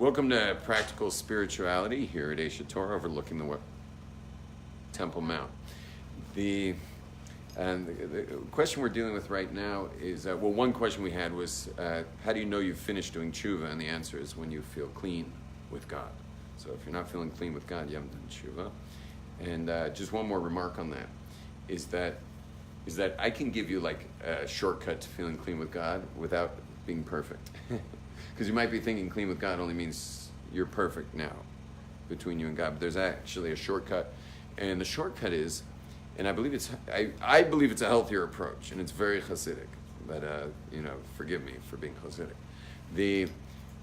Welcome to Practical Spirituality here at Aish Torah, overlooking the Temple Mount. The question we're dealing with right now is, one question we had was, how do you know you've finished doing tshuva? And the answer is when you feel clean with God. So if you're not feeling clean with God, you haven't done tshuva. And just one more remark on that is that I can give you like a shortcut to feeling clean with God without being perfect. Because you might be thinking clean with God only means you're perfect now between you and God. But there's actually a shortcut. And the shortcut is, and I believe it's a healthier approach, and it's very Hasidic. But, forgive me for being Hasidic.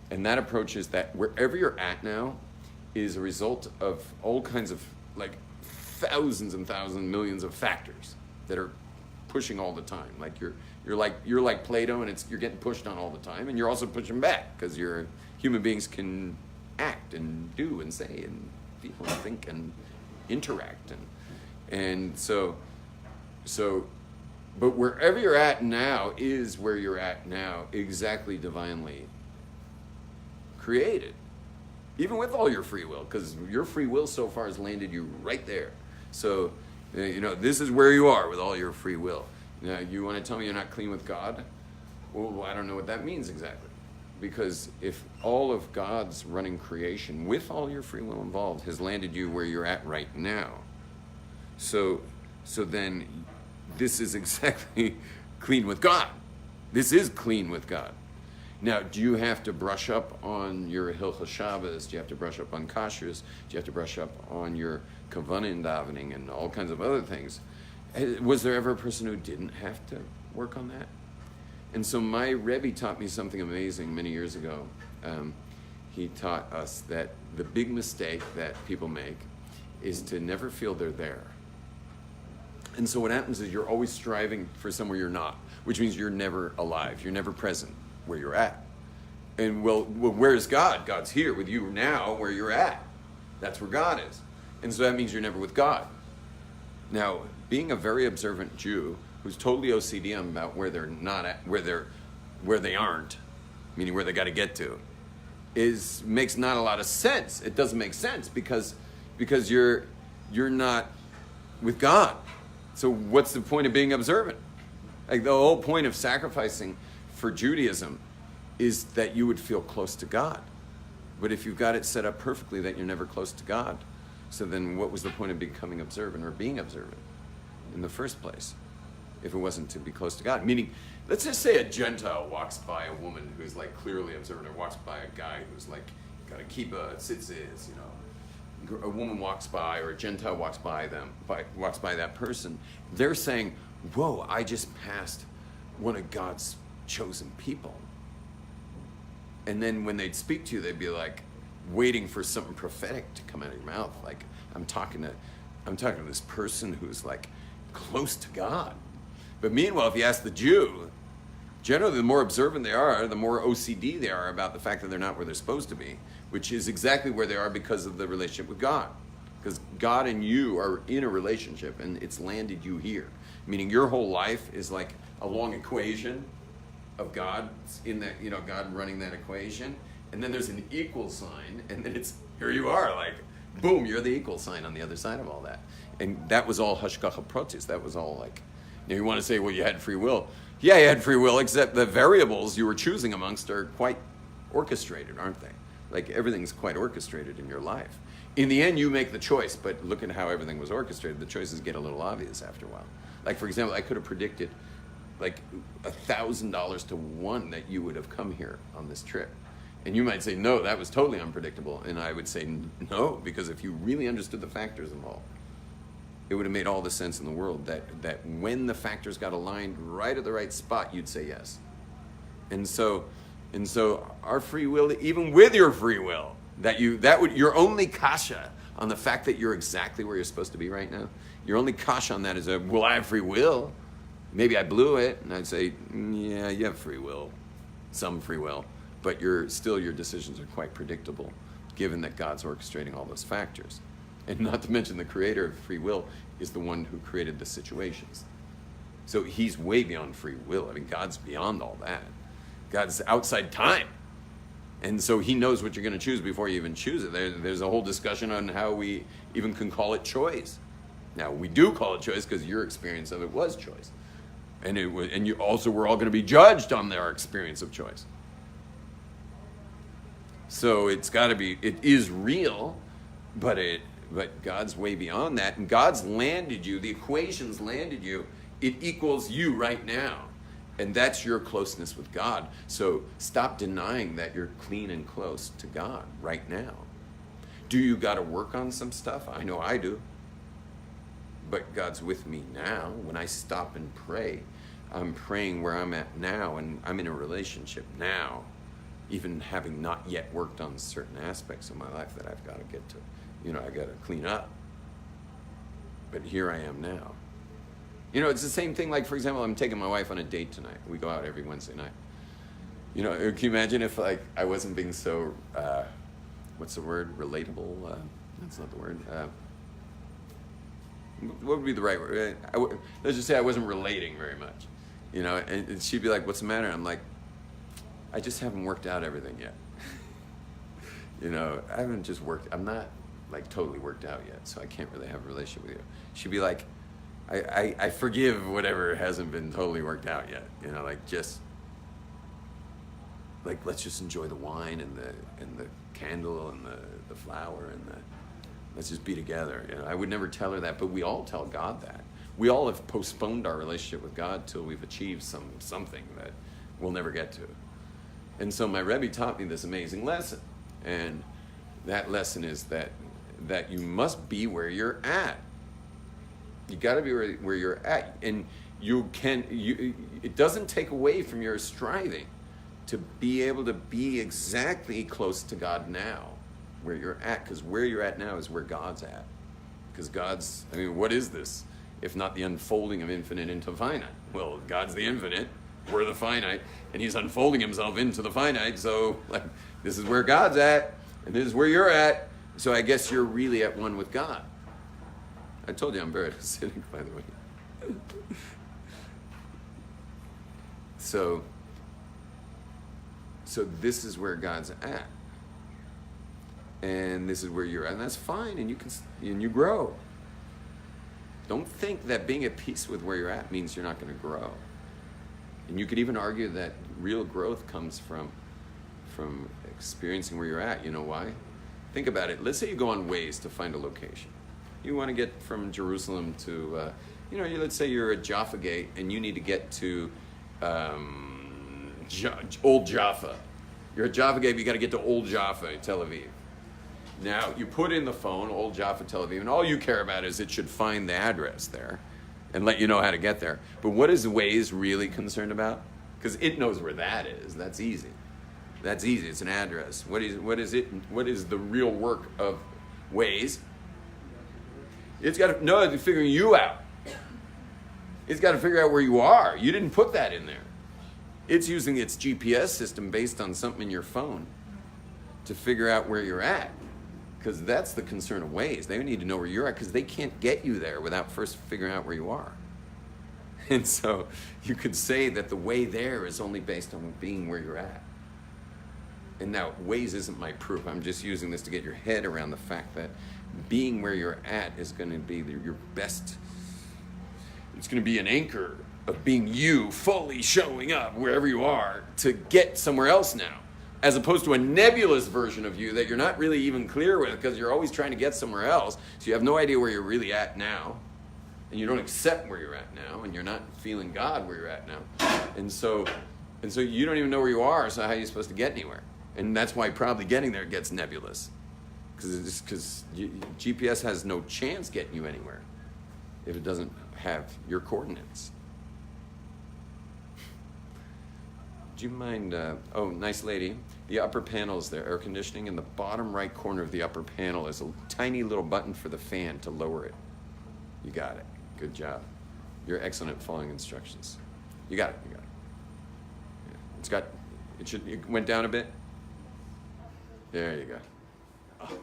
And that approach is that wherever you're at now is a result of all kinds of, like, thousands and thousands, millions of factors that are pushing all the time. Like you're like Play-Doh, and you're getting pushed on all the time, and you're also pushing back because human beings can act and do and say and feel and think and interact and so but wherever you're at now is where you're at now, exactly divinely created, even with all your free will, because your free will so far has landed you right there. So this is where you are with all your free will. Now, you want to tell me you're not clean with God? Well, I don't know what that means exactly. Because if all of God's running creation, with all your free will involved, has landed you where you're at right now, so then this is exactly clean with God. This is clean with God. Now, do you have to brush up on your Hilchos Shabbos? Do you have to brush up on kashrus? Do you have to brush up on your kavanah davening and all kinds of other things? Was there ever a person who didn't have to work on that? And so my Rebbe taught me something amazing many years ago. He taught us that the big mistake that people make is to never feel they're there. And so what happens is you're always striving for somewhere you're not, which means you're never alive. You're never present where you're at. And well, where's God? God's here with you now where you're at. That's where God is. And so that means you're never with God. Now, being a very observant Jew who's totally OCD about where they're not at, where they aren't, meaning where they got to get to, makes not a lot of sense. It doesn't make sense because you're not with God. So what's the point of being observant? Like the whole point of sacrificing for Judaism is that you would feel close to God. But if you've got it set up perfectly that you're never close to God, so then what was the point of becoming observant or being observant in the first place if it wasn't to be close to God? Meaning, let's just say a Gentile walks by a woman who's like clearly observant, or walks by a guy who's like got a kippah, tzitzis, a woman walks by, or a Gentile walks by that person. They're saying, whoa, I just passed one of God's chosen people. And then when they'd speak to you, they'd be like waiting for something prophetic to come out of your mouth. Like, I'm talking to this person who's like close to God. But meanwhile, if you ask the Jew, generally the more observant they are, the more OCD they are about the fact that they're not where they're supposed to be, which is exactly where they are because of the relationship with God. Because God and you are in a relationship, and it's landed you here. Meaning your whole life is like a long equation of God in that, God running that equation. And then there's an equal sign, and then here you are, like, boom, you're the equal sign on the other side of all that. And that was all hashgacha pratis. That was all like, you want to say, well, you had free will. Yeah, you had free will, except the variables you were choosing amongst are quite orchestrated, aren't they? Like, everything's quite orchestrated in your life. In the end, you make the choice, but look at how everything was orchestrated. The choices get a little obvious after a while. Like, for example, I could have predicted, like, $1,000 to 1 that you would have come here on this trip. And you might say, no, that was totally unpredictable. And I would say, no, because if you really understood the factors involved, it would have made all the sense in the world that when the factors got aligned right at the right spot, you'd say yes. And so our free will, even with your free will, your only kasha on the fact that you're exactly where you're supposed to be right now, your only kasha on that is, well, I have free will. Maybe I blew it. And I'd say, yeah, you have free will, some free will. But your decisions are quite predictable, given that God's orchestrating all those factors. And not to mention the creator of free will is the one who created the situations. So he's way beyond free will. I mean, God's beyond all that. God's outside time. And so he knows what you're going to choose before you even choose it. There's a whole discussion on how we even can call it choice. Now, we do call it choice because your experience of it was choice. And you also, we're all going to be judged on our experience of choice. So it's got to be, it is real, but God's way beyond that. And God's landed you, the equations landed you, it equals you right now. And that's your closeness with God. So stop denying that you're clean and close to God right now. Do you got to work on some stuff? I know I do. But God's with me now. When I stop and pray, I'm praying where I'm at now, and I'm in a relationship now, even having not yet worked on certain aspects of my life that I've got to get to. I got to clean up. But here I am now. It's the same thing, like, for example, I'm taking my wife on a date tonight. We go out every Wednesday night. Can you imagine if, like, I wasn't being so, what's the word, relatable? That's not the word. What would be the right word? Let's just say I wasn't relating very much. And she'd be like, what's the matter? I'm like, I just haven't worked out everything yet. I haven't just worked, I'm not, like, totally worked out yet, so I can't really have a relationship with you. She'd be like, I forgive whatever hasn't been totally worked out yet. Let's just enjoy the wine and the candle and the flower and let's just be together. I would never tell her that, but we all tell God that. We all have postponed our relationship with God till we've achieved something that we'll never get to. And so my Rebbe taught me this amazing lesson, and that lesson is that you must be where you're at. You got to be where you're at, and it doesn't take away from your striving to be able to be exactly close to God now, where you're at, because where you're at now is where God's at. Because what is this if not the unfolding of infinite into finite? Well, God's the infinite, we're the finite, and he's unfolding himself into the finite, so this is where God's at, and this is where you're at, so I guess you're really at one with God. I told you I'm very acidic, by the way. So this is where God's at. And this is where you're at. And that's fine, and you grow. Don't think that being at peace with where you're at means you're not going to grow. And you could even argue that real growth comes from experiencing where you're at. You know why? Think about it. Let's say you go on Waze to find a location. You want to get from Jerusalem to, let's say you're at Jaffa Gate and you need to get to Old Jaffa. You're at Jaffa Gate, but you got to get to Old Jaffa, Tel Aviv. Now, you put in the phone, Old Jaffa, Tel Aviv, and all you care about is it should find the address there and let you know how to get there. But what is Waze really concerned about? Because it knows where that is. That's easy. That's easy. It's an address. What is it? What is the real work of Waze? It's got to know it's figuring you out. It's got to figure out where you are. You didn't put that in there. It's using its GPS system based on something in your phone to figure out where you're at. Because that's the concern of Waze. They need to know where you're at because they can't get you there without first figuring out where you are. And so you could say that the way there is only based on being where you're at. And now Waze isn't my proof. I'm just using this to get your head around the fact that being where you're at is going to be your best. It's going to be an anchor of being you fully showing up wherever you are to get somewhere else now, as opposed to a nebulous version of you that you're not really even clear with because you're always trying to get somewhere else. So you have no idea where you're really at now, and you don't accept where you're at now, and you're not feeling God where you're at now. And so you don't even know where you are, so how are you supposed to get anywhere? And that's why probably getting there gets nebulous. Because GPS has no chance getting you anywhere if it doesn't have your coordinates. Do you mind, nice lady, the upper panel is there, air conditioning. In the bottom right corner of the upper panel is a tiny little button for the fan to lower it. You got it. Good job. You're excellent at following instructions. You got it. Yeah. It went down a bit. There you go. Oh.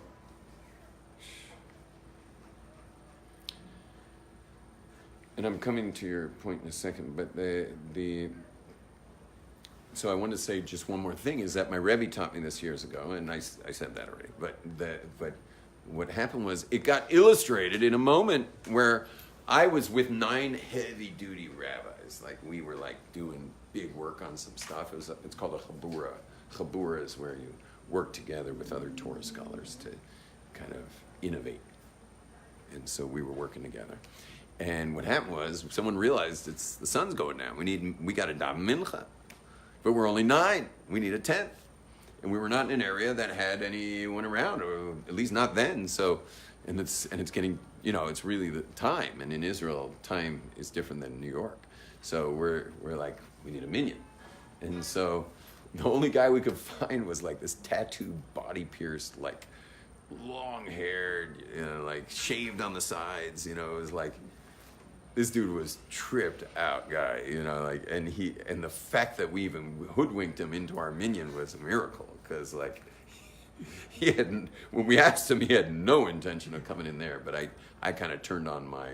And I'm coming to your point in a second, but So I wanted to say just one more thing is that my Rebbe taught me this years ago, and I said that already. But what happened was it got illustrated in a moment where I was with 9 heavy-duty rabbis. Like we were like doing big work on some stuff. It's called a chabura. Chabura is where you work together with other Torah scholars to kind of innovate. And so we were working together. And what happened was someone realized the sun's going down. We got to daven mincha. But we're only 9. We need a 10th. And we were not in an area that had anyone around, or at least not then. So, and it's getting, it's really the time. And in Israel, time is different than New York. So we're like, we need a minyan. And so the only guy we could find was like this tattooed, body-pierced, like long-haired, like shaved on the sides. It was like, this dude was tripped out guy, and the fact that we even hoodwinked him into our minyan was a miracle, because like when we asked him, he had no intention of coming in there, but I kind of turned on my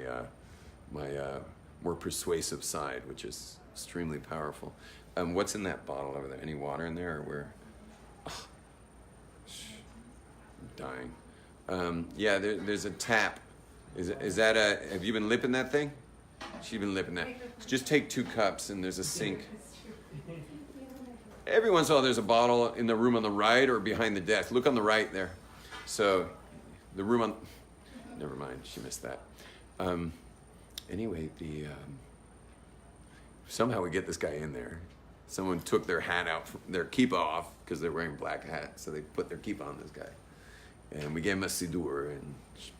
more persuasive side, which is extremely powerful. What's in that bottle over there? Any water in there, or where? Oh, I'm dying. Yeah, there's a tap. Is that have you been lipping that thing? She's been lipping that. Just take 2 cups and there's a sink. Every once in a while there's a bottle in the room on the right or behind the desk. Look on the right there. So the room on, never mind, she missed that. Anyway, somehow we get this guy in there. Someone took their hat out, their kippah off, because they're wearing black hats, so they put their kippah on this guy. And we gave him a siddur and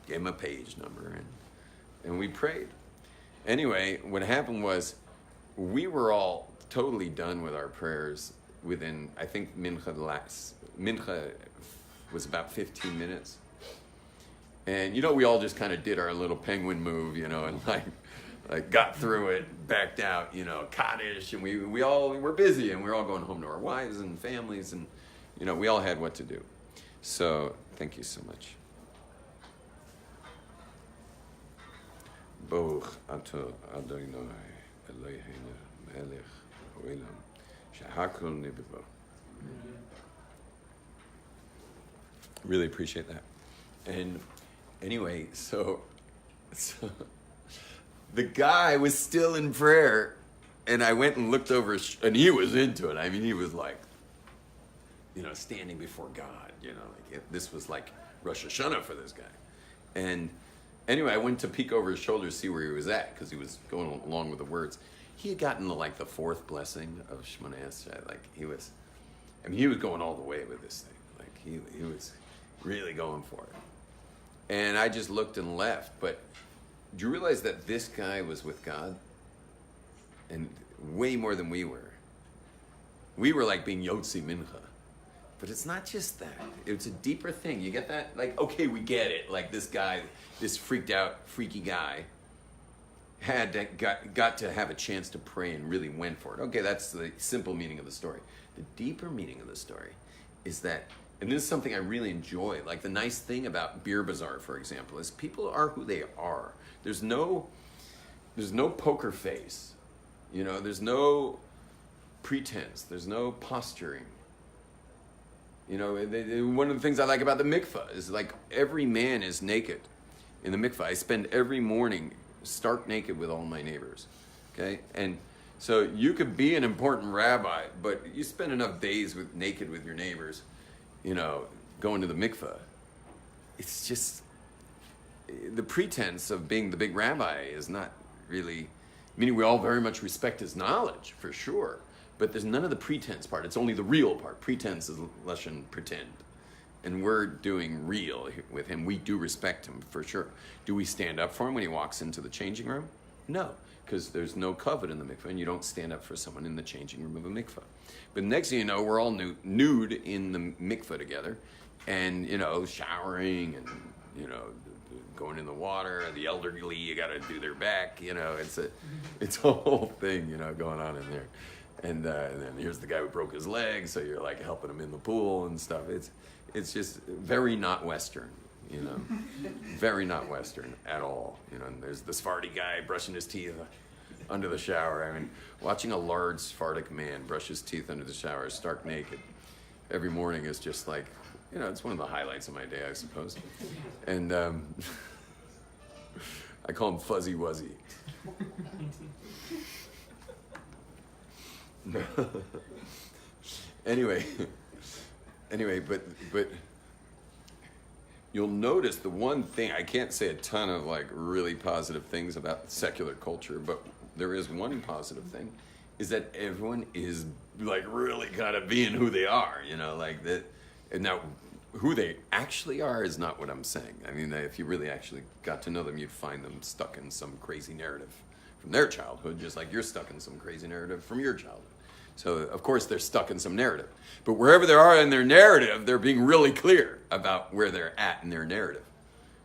gave him a page number, and we prayed. Anyway, what happened was we were all totally done with our prayers within, I think Mincha was about 15 minutes. And we all just kind of did our little penguin move, and like got through it, backed out, Kaddish, and we all were busy, and we were all going home to our wives and families, and we all had what to do. So thank you so much. Baruch atah Adonai Eloheinu melech haolam shehakol nivro. Really appreciate that. And anyway, so the guy was still in prayer, and I went and looked over, and he was into it. I mean, he was like, standing before God, this was like Rosh Hashanah for this guy. And anyway, I went to peek over his shoulder to see where he was at, because he was going along with the words. He had gotten to like the 4th blessing of Shemona Esrei. Like he was going all the way with this thing. Like he was really going for it. And I just looked and left. But do you realize that this guy was with God? And way more than we were. We were like being Yotzi Mincha. But it's not just that. It's a deeper thing. You get that? Like, okay, we get it. Like this guy, this freaked out, freaky guy, got to have a chance to pray and really went for it. Okay, that's the simple meaning of the story. The deeper meaning of the story is that, and this is something I really enjoy, like the nice thing about Beer Bazaar, for example, is people are who they are. There's no poker face. There's no pretense. There's no posturing. One of the things I like about the mikvah is like every man is naked in the mikvah. I spend every morning stark naked with all my neighbors, okay? And so you could be an important rabbi, but you spend enough days naked with your neighbors, going to the mikvah. It's just, the pretense of being the big rabbi is not really, meaning we all very much respect his knowledge, for sure. But there's none of the pretense part. It's only the real part. Pretense is Lashon pretend. And we're doing real with him. We do respect him, for sure. Do we stand up for him when he walks into the changing room? No, because there's no kavod in the mikveh, and you don't stand up for someone in the changing room of a mikveh. But next thing you know, we're all nude in the mikveh together, and, showering and, going in the water. The elderly, you got to do their back. It's a whole thing, going on in there. And then here's the guy who broke his leg, so you're like helping him in the pool and stuff. It's just very not Western, very not Western at all. And there's the Sephardi guy brushing his teeth under the shower. I mean, watching a large Sephardic man brush his teeth under the shower, stark naked, every morning is just like, it's one of the highlights of my day, I suppose. And I call him Fuzzy Wuzzy. Anyway, but you'll notice the one thing, I can't say a ton of like really positive things about secular culture, but there is one positive thing, is that everyone is like really kind of being who they are, like that. And now who they actually are is not what I'm saying. I mean, if you really actually got to know them, you'd find them stuck in some crazy narrative from their childhood, just like you're stuck in some crazy narrative from your childhood. So, of course, they're stuck in some narrative. But wherever they are in their narrative, they're being really clear about where they're at in their narrative.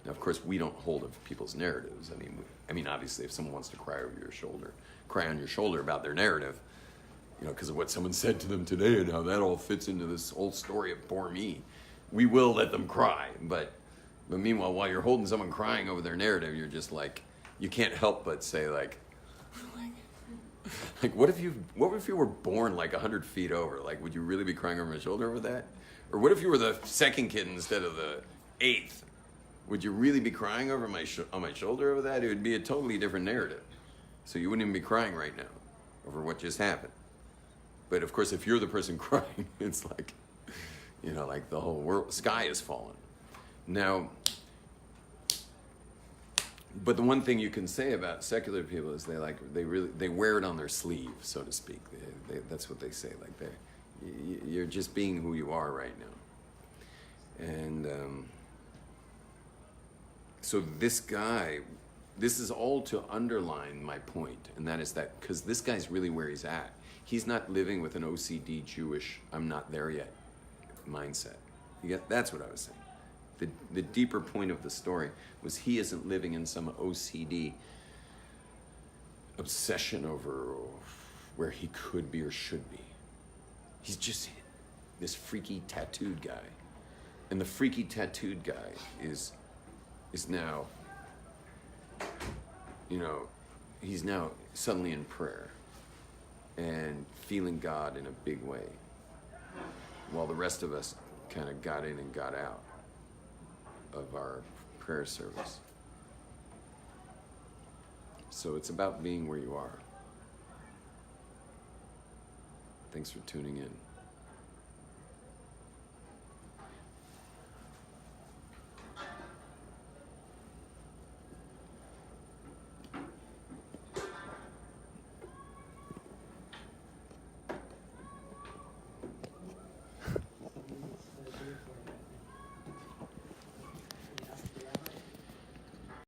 Now, of course, we don't hold of people's narratives. I mean, obviously, if someone wants to cry on your shoulder about their narrative, because of what someone said to them today and how that all fits into this whole story of poor me, we will let them cry. But meanwhile, while you're holding someone crying over their narrative, you're just like, you can't help but say like, what if you were born like 100 feet over? Like, would you really be crying over my shoulder over that? Or what if you were the second kid instead of the eighth? Would you really be crying over on my shoulder over that? It would be a totally different narrative. So you wouldn't even be crying right now over what just happened. But of course, if you're the person crying, it's like, like the whole sky is falling. Now, but the one thing you can say about secular people is they wear it on their sleeve, so to speak. That's what they say. Like you're just being who you are right now. And so this is all to underline my point, and that is that because this guy's really where he's at. He's not living with an OCD Jewish, I'm not there yet mindset. That's what I was saying. The deeper point of the story was he isn't living in some OCD obsession over where he could be or should be. He's just this freaky tattooed guy. And the freaky tattooed guy is now, he's now suddenly in prayer and feeling God in a big way, while the rest of us kind of got in and got out of our prayer service. So it's about being where you are. Thanks for tuning in.